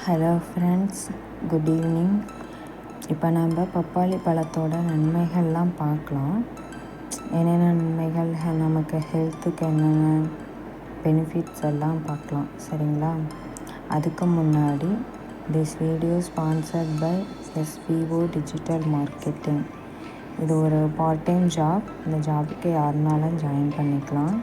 Hello friends, good evening. இப்போ நம்ம பப்பாளி பழத்தோட நன்மைகள்லாம் பார்க்கலாம். என்னென்ன நன்மைகள், நமக்கு ஹெல்த்துக்கு என்னென்ன பெனிஃபிட்ஸ் எல்லாம் பார்க்கலாம், சரிங்களா? அதுக்கு முன்னாடி this video sponsored by SVO digital marketing. இது ஒரு பார்ட் டைம் ஜாப். இந்த ஜாபுக்கு யாருனாலும் ஜாயின் பண்ணிக்கலாம்.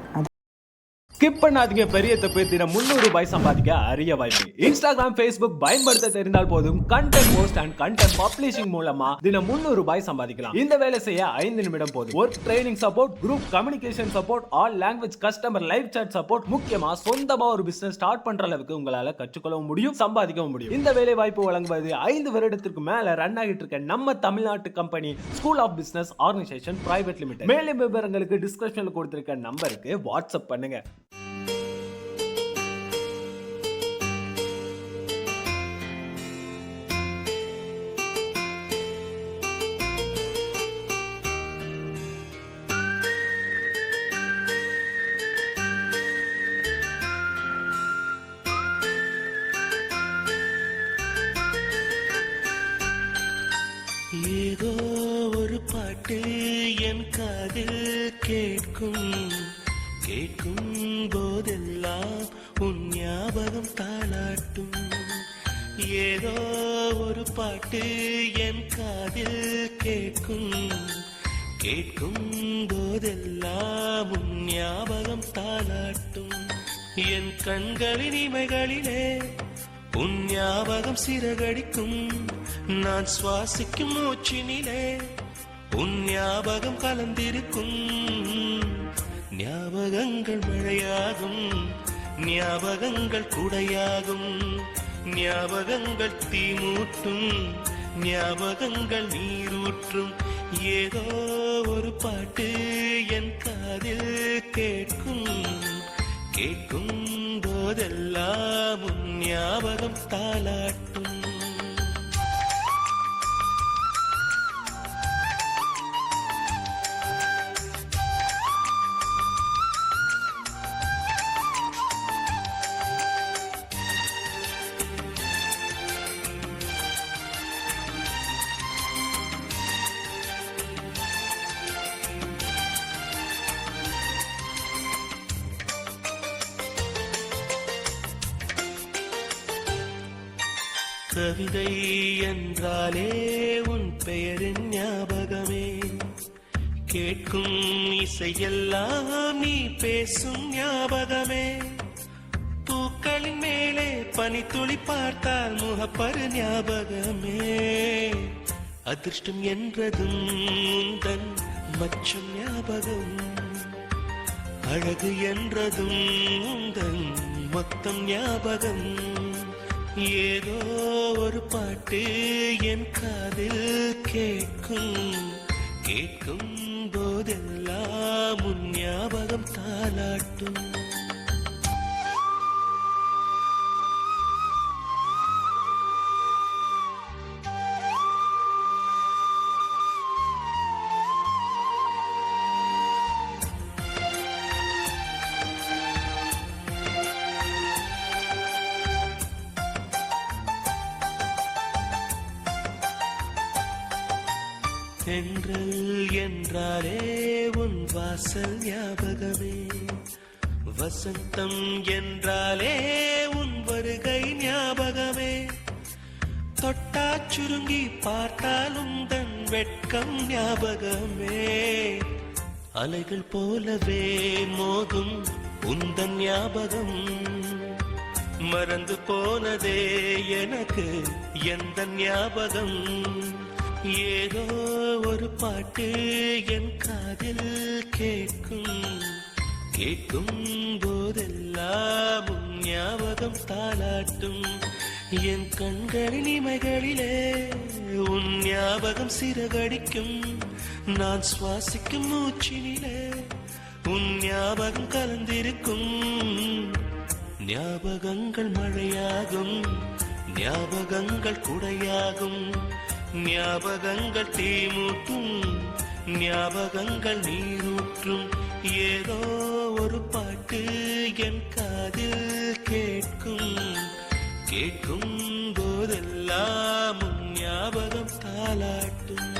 ஸ்கிப் பண்ணாதீங்க, பெரிய தப்பு. தினம் 300 ரூபாய் சம்பாதிக்க அரிய வாய்ப்பு. இன்ஸ்டாகிராம், Facebook பயன்படுத்த தெரிந்தால் போதும். Content post and content publishing மூலமா தினம் 300 ரூபாய் சம்பாதிக்கலாம். இந்த வேலை செய்ய 5 நிமிடம் போதும். Work training support, group communication support, all language customer live chat support, முக்கியமா சொந்தமா ஒரு பிசினஸ் ஸ்டார்ட் பண்ற அளவுக்கு உங்களால கற்றுக்கொள்ளவும் முடியும், சம்பாதிக்கவும் முடியும். இந்த வேலை வாய்ப்பு வழங்குவது 5 வருடத்திற்கு மேல ரன் ஆகிட்டு இருக்க நம்ம தமிழ்நாட்டு company school of business organisation private limited. மேலும் விவரங்களுக்கு டிஸ்கிரிப்ஷன்ல கொடுத்திருக்க நம்பருக்கு வாட்ஸ்அப் பண்ணுங்க. ஏதோ ஒரு பாட்டு என் காதில் கேட்கும் போதெல்லாம் உன் ஞாபகம் தாளாட்டும். ஏதோ ஒரு பாட்டு என் காதில் கேட்கும் போதெல்லாம் உன் ஞாபகம் தாளாட்டும். என் கண்களின் இமைகளிலே உன் ஞாபகம் சிறகடிக்கும். நான் சுவாசிக்கும் மூச்சினிலே உன் ஞாபகம் கலந்திருக்கும். ஞாபகங்கள் மழையாகும், ஞாபகங்கள் குடையாகும், ஞாபகங்கள் தீமூட்டும், ஞாபகங்கள் நீரூற்றும். ஏதோ ஒரு பாட்டு என் காதில் கேட்கும் போதெல்லாம் உன் ஞாபகம் தாளாட்டும். கவிதை என்றாலே உன் பெயரின் ஞாபகமே. கேட்கும் இசையெல்லாம் நீ பேசும் ஞாபகமே. பூக்களின் மேலே பனித்துளி பார்த்தால் முகப்பரு ஞாபகமே. அதிர்ஷ்டம் என்றதும் உந்தன் மச்சம் ஞாபகம். அழகு என்றதும் உந்தன் மொத்தம் ஞாபகம். ஏதோ ஒரு பாட்டு என் காதில் கேட்கும் போதெல்லாம் உன் ஞாபகம் தாளாட்டும். தென்றல் என்றாலே உன் வாசல் ஞாபகமே. வசந்தம் என்றாலே உன் வருகை ஞாபகமே. தொட்டா சுருங்கி பார்த்தால் உந்தன் வெட்கம் ஞாபகமே. அலைகள் போலவே மோதும் உந்தன் ஞாபகம். மறந்து போனதே எனக்கு எந்த ஞாபகம். ஏதோ ஒரு பாட்டு என் காதில் கேட்கும் போதெல்லாம் உன் ஞாபகம் தாளாட்டும். என் கண்களின் இமைகளிலே உன் ஞாபகம் சிறகடிக்கும். நான் சுவாசிக்கும் மூச்சினிலே உன் ஞாபகம் கலந்திருக்கும். ஞாபகங்கள் மழையாகும், ஞாபகங்கள் குடையாகும், ஞாபகங்கள் தீமூட்டும், ஞாபகங்கள் நீரூற்றும். ஏதோ ஒரு பாட்டு என் காதில் கேட்கும் போதெல்லாம் உன் ஞாபகம் தாலாட்டும்